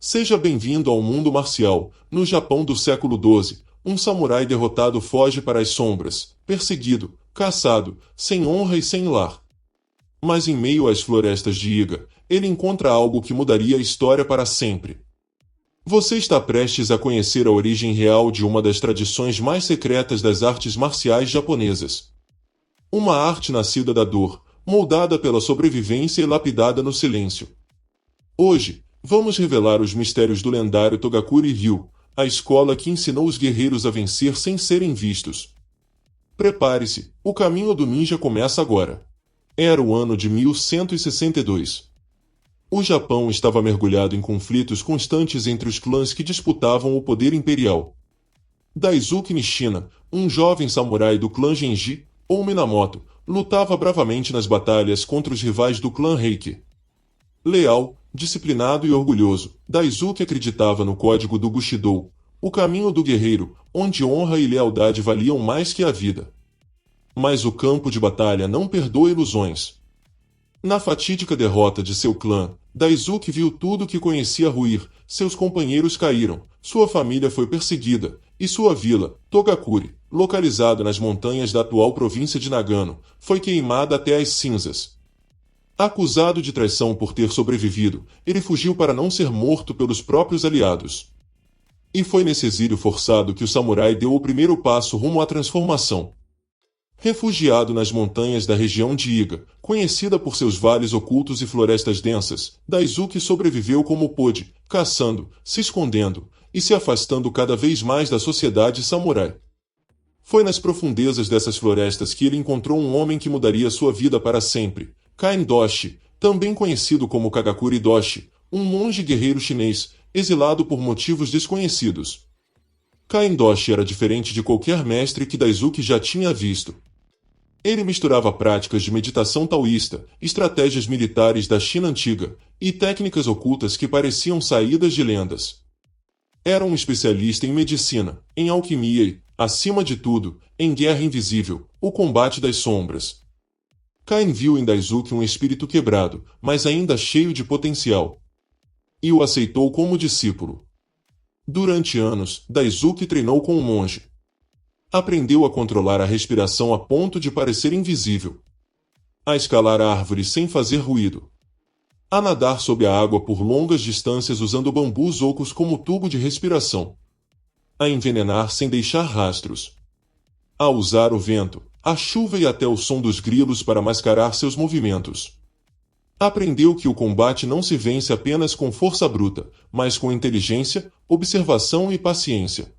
Seja bem-vindo ao mundo marcial. No Japão do século XII, um samurai derrotado foge para as sombras, perseguido, caçado, sem honra e sem lar. Mas em meio às florestas de Iga, ele encontra algo que mudaria a história para sempre. Você está prestes a conhecer a origem real de uma das tradições mais secretas das artes marciais japonesas. Uma arte nascida da dor, moldada pela sobrevivência e lapidada no silêncio. Hoje, vamos revelar os mistérios do lendário Togakuri-ryu, a escola que ensinou os guerreiros a vencer sem serem vistos. Prepare-se, o caminho do ninja começa agora. Era o ano de 1162. O Japão estava mergulhado em conflitos constantes entre os clãs que disputavam o poder imperial. Daisuke Nishina, um jovem samurai do clã Genji, ou Minamoto, lutava bravamente nas batalhas contra os rivais do clã Heike. Leal, disciplinado e orgulhoso, Daisuke acreditava no código do Bushido, o caminho do guerreiro, onde honra e lealdade valiam mais que a vida. Mas o campo de batalha não perdoa ilusões. Na fatídica derrota de seu clã, Daisuke viu tudo que conhecia ruir, seus companheiros caíram, sua família foi perseguida, e sua vila, Togakuri, localizada nas montanhas da atual província de Nagano, foi queimada até as cinzas. Acusado de traição por ter sobrevivido, ele fugiu para não ser morto pelos próprios aliados. E foi nesse exílio forçado que o samurai deu o primeiro passo rumo à transformação. Refugiado nas montanhas da região de Iga, conhecida por seus vales ocultos e florestas densas, Daisuke sobreviveu como pôde, caçando, se escondendo e se afastando cada vez mais da sociedade samurai. Foi nas profundezas dessas florestas que ele encontrou um homem que mudaria sua vida para sempre, Kain Doshi, também conhecido como Kagakuri Doshi, um monge guerreiro chinês, exilado por motivos desconhecidos. Kain Doshi era diferente de qualquer mestre que Daisuke já tinha visto. Ele misturava práticas de meditação taoísta, estratégias militares da China antiga e técnicas ocultas que pareciam saídas de lendas. Era um especialista em medicina, em alquimia e, acima de tudo, em guerra invisível, o combate das sombras. Kain viu em Daisuke um espírito quebrado, mas ainda cheio de potencial. E o aceitou como discípulo. Durante anos, Daisuke treinou com o monge. Aprendeu a controlar a respiração a ponto de parecer invisível. A escalar árvores sem fazer ruído. A nadar sob a água por longas distâncias usando bambus ocos como tubo de respiração. A envenenar sem deixar rastros. A usar o vento, a chuva e até o som dos grilos para mascarar seus movimentos. Aprendeu que o combate não se vence apenas com força bruta, mas com inteligência, observação e paciência.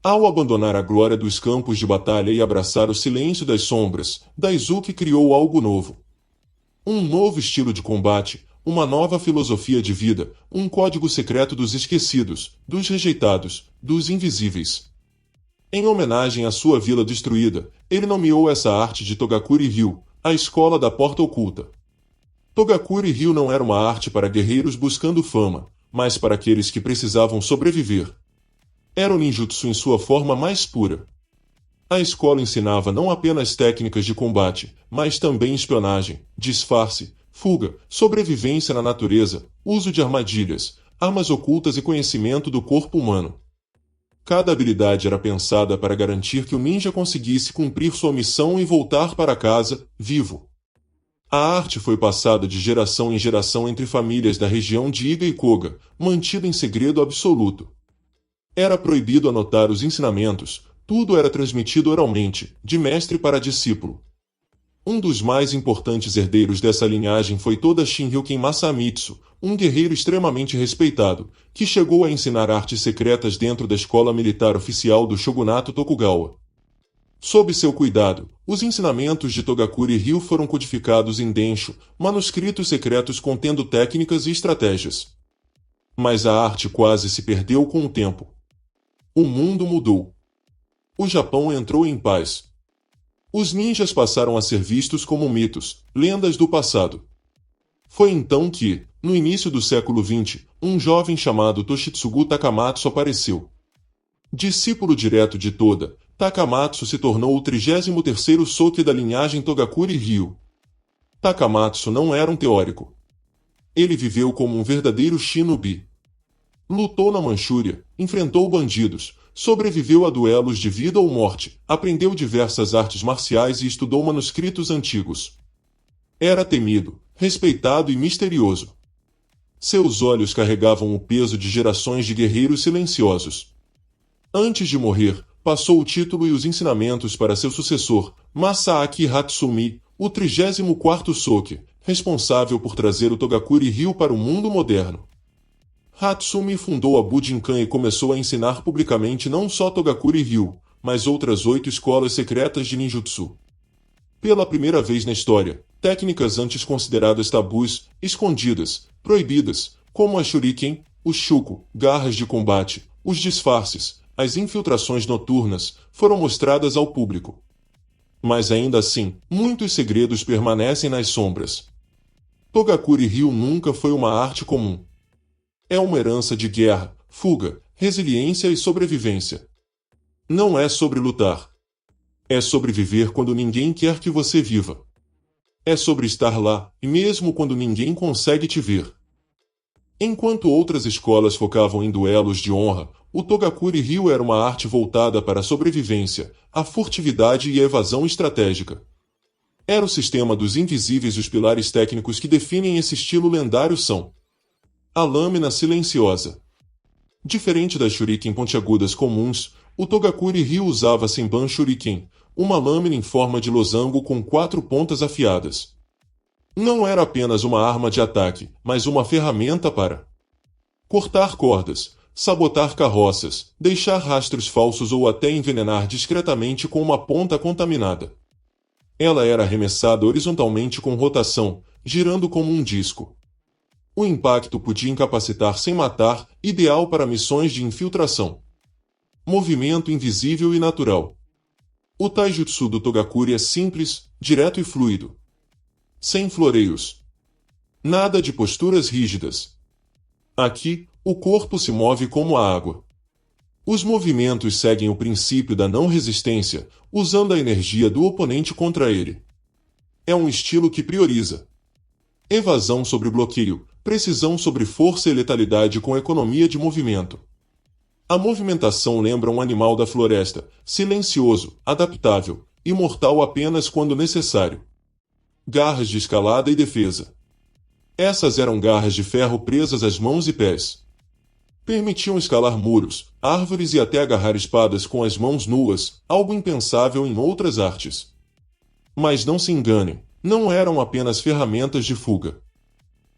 Ao abandonar a glória dos campos de batalha e abraçar o silêncio das sombras, Daisuke criou algo novo. Um novo estilo de combate, uma nova filosofia de vida, um código secreto dos esquecidos, dos rejeitados, dos invisíveis. Em homenagem à sua vila destruída, ele nomeou essa arte de Togakuri-ryu, a escola da porta oculta. Togakuri-ryu não era uma arte para guerreiros buscando fama, mas para aqueles que precisavam sobreviver. Era o ninjutsu em sua forma mais pura. A escola ensinava não apenas técnicas de combate, mas também espionagem, disfarce, fuga, sobrevivência na natureza, uso de armadilhas, armas ocultas e conhecimento do corpo humano. Cada habilidade era pensada para garantir que o ninja conseguisse cumprir sua missão e voltar para casa, vivo. A arte foi passada de geração em geração entre famílias da região de Iga e Koga, mantida em segredo absoluto. Era proibido anotar os ensinamentos, tudo era transmitido oralmente, de mestre para discípulo. Um dos mais importantes herdeiros dessa linhagem foi Toda Shinryuken Masamitsu, um guerreiro extremamente respeitado, que chegou a ensinar artes secretas dentro da escola militar oficial do shogunato Tokugawa. Sob seu cuidado, os ensinamentos de Togakuri-ryu foram codificados em Densho, manuscritos secretos contendo técnicas e estratégias. Mas a arte quase se perdeu com o tempo. O mundo mudou. O Japão entrou em paz. Os ninjas passaram a ser vistos como mitos, lendas do passado. Foi então que, no início do século XX, um jovem chamado Toshitsugu Takamatsu apareceu. Discípulo direto de Toda, Takamatsu se tornou o 33º Soke da linhagem Togakuri-ryu. Takamatsu não era um teórico. Ele viveu como um verdadeiro shinobi. Lutou na Manchúria, enfrentou bandidos, sobreviveu a duelos de vida ou morte, aprendeu diversas artes marciais e estudou manuscritos antigos. Era temido, respeitado e misterioso. Seus olhos carregavam o peso de gerações de guerreiros silenciosos. Antes de morrer, passou o título e os ensinamentos para seu sucessor, Masaaki Hatsumi, o 34º Soke, responsável por trazer o Togakuri-ryu para o mundo moderno. Hatsumi fundou a Bujinkan e começou a ensinar publicamente não só Togakuri-ryu, mas outras 8 escolas secretas de ninjutsu. Pela primeira vez na história, técnicas antes consideradas tabus, escondidas, proibidas, como a shuriken, o shuko, garras de combate, os disfarces, as infiltrações noturnas, foram mostradas ao público. Mas ainda assim, muitos segredos permanecem nas sombras. Togakuri-ryu nunca foi uma arte comum. É uma herança de guerra, fuga, resiliência e sobrevivência. Não é sobre lutar. É sobre viver quando ninguém quer que você viva. É sobre estar lá, e mesmo quando ninguém consegue te ver. Enquanto outras escolas focavam em duelos de honra, o Togakuri-ryu era uma arte voltada para a sobrevivência, a furtividade e a evasão estratégica. Era o sistema dos invisíveis e os pilares técnicos que definem esse estilo lendário são: a lâmina silenciosa. Diferente das shuriken pontiagudas comuns, o Togakuri-ryu usava Senban Shuriken, uma lâmina em forma de losango com 4 pontas afiadas. Não era apenas uma arma de ataque, mas uma ferramenta para cortar cordas, sabotar carroças, deixar rastros falsos ou até envenenar discretamente com uma ponta contaminada. Ela era arremessada horizontalmente com rotação, girando como um disco. O impacto podia incapacitar sem matar, ideal para missões de infiltração. Movimento invisível e natural. O taijutsu do Togakuri é simples, direto e fluido. Sem floreios. Nada de posturas rígidas. Aqui, o corpo se move como a água. Os movimentos seguem o princípio da não resistência, usando a energia do oponente contra ele. É um estilo que prioriza evasão sobre bloqueio, precisão sobre força e letalidade com economia de movimento. A movimentação lembra um animal da floresta, silencioso, adaptável, imortal apenas quando necessário. Garras de escalada e defesa. Essas eram garras de ferro presas às mãos e pés. Permitiam escalar muros, árvores e até agarrar espadas com as mãos nuas, algo impensável em outras artes. Mas não se enganem, não eram apenas ferramentas de fuga.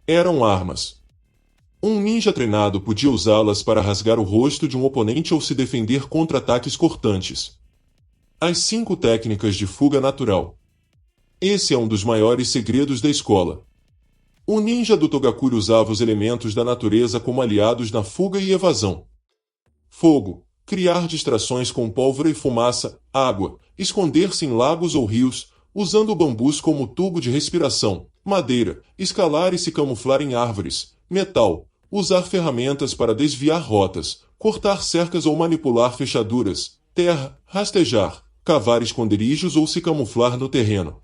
Eram armas. Um ninja treinado podia usá-las para rasgar o rosto de um oponente ou se defender contra ataques cortantes. As 5 técnicas de fuga natural. Esse é um dos maiores segredos da escola. O ninja do Togakuri usava os elementos da natureza como aliados na fuga e evasão. Fogo, criar distrações com pólvora e fumaça, água, esconder-se em lagos ou rios, usando bambus como tubo de respiração, madeira, escalar e se camuflar em árvores, metal, usar ferramentas para desviar rotas, cortar cercas ou manipular fechaduras, terra, rastejar, cavar esconderijos ou se camuflar no terreno.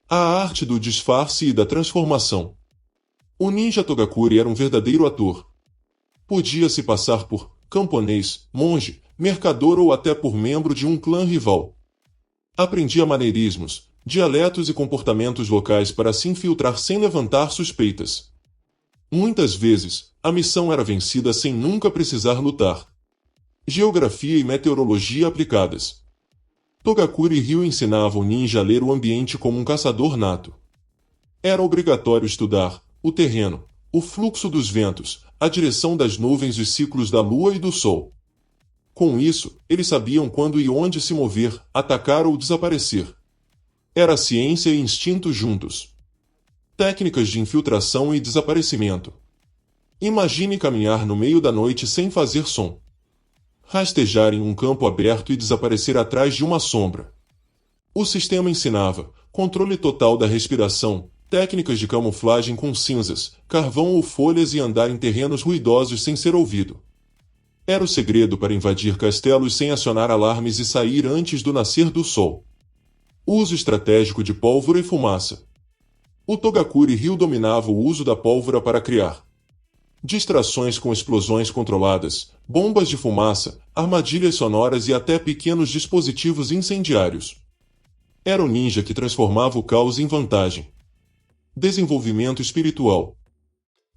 A arte do disfarce e da transformação. O ninja Togakuri era um verdadeiro ator. Podia se passar por camponês, monge, mercador ou até por membro de um clã rival. Aprendia maneirismos, dialetos e comportamentos locais para se infiltrar sem levantar suspeitas. Muitas vezes, a missão era vencida sem nunca precisar lutar. Geografia e meteorologia aplicadas. Togakuri-ryu ensinava o ninja a ler o ambiente como um caçador nato. Era obrigatório estudar o terreno, o fluxo dos ventos, a direção das nuvens e os ciclos da lua e do sol. Com isso, eles sabiam quando e onde se mover, atacar ou desaparecer. Era ciência e instinto juntos. Técnicas de infiltração e desaparecimento. Imagine caminhar no meio da noite sem fazer som. Rastejar em um campo aberto e desaparecer atrás de uma sombra. O sistema ensinava controle total da respiração, técnicas de camuflagem com cinzas, carvão ou folhas e andar em terrenos ruidosos sem ser ouvido. Era o segredo para invadir castelos sem acionar alarmes e sair antes do nascer do sol. Uso estratégico de pólvora e fumaça. O Togakuri-ryu dominava o uso da pólvora para criar distrações com explosões controladas, bombas de fumaça, armadilhas sonoras e até pequenos dispositivos incendiários. Era o ninja que transformava o caos em vantagem. Desenvolvimento espiritual.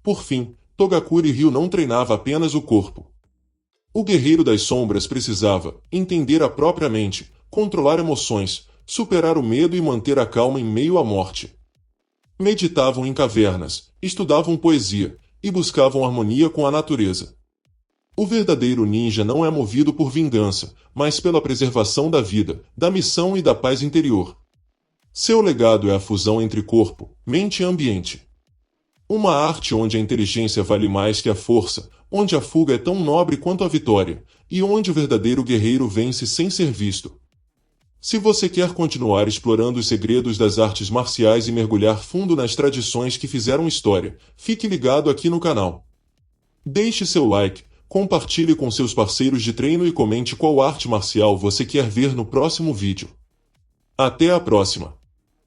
Por fim, Togakuri Ryu não treinava apenas o corpo. O guerreiro das sombras precisava entender a própria mente, controlar emoções, superar o medo e manter a calma em meio à morte. Meditavam em cavernas, estudavam poesia e buscavam harmonia com a natureza. O verdadeiro ninja não é movido por vingança, mas pela preservação da vida, da missão e da paz interior. Seu legado é a fusão entre corpo, mente e ambiente. Uma arte onde a inteligência vale mais que a força, onde a fuga é tão nobre quanto a vitória, e onde o verdadeiro guerreiro vence sem ser visto. Se você quer continuar explorando os segredos das artes marciais e mergulhar fundo nas tradições que fizeram história, fique ligado aqui no canal. Deixe seu like, compartilhe com seus parceiros de treino e comente qual arte marcial você quer ver no próximo vídeo. Até a próxima!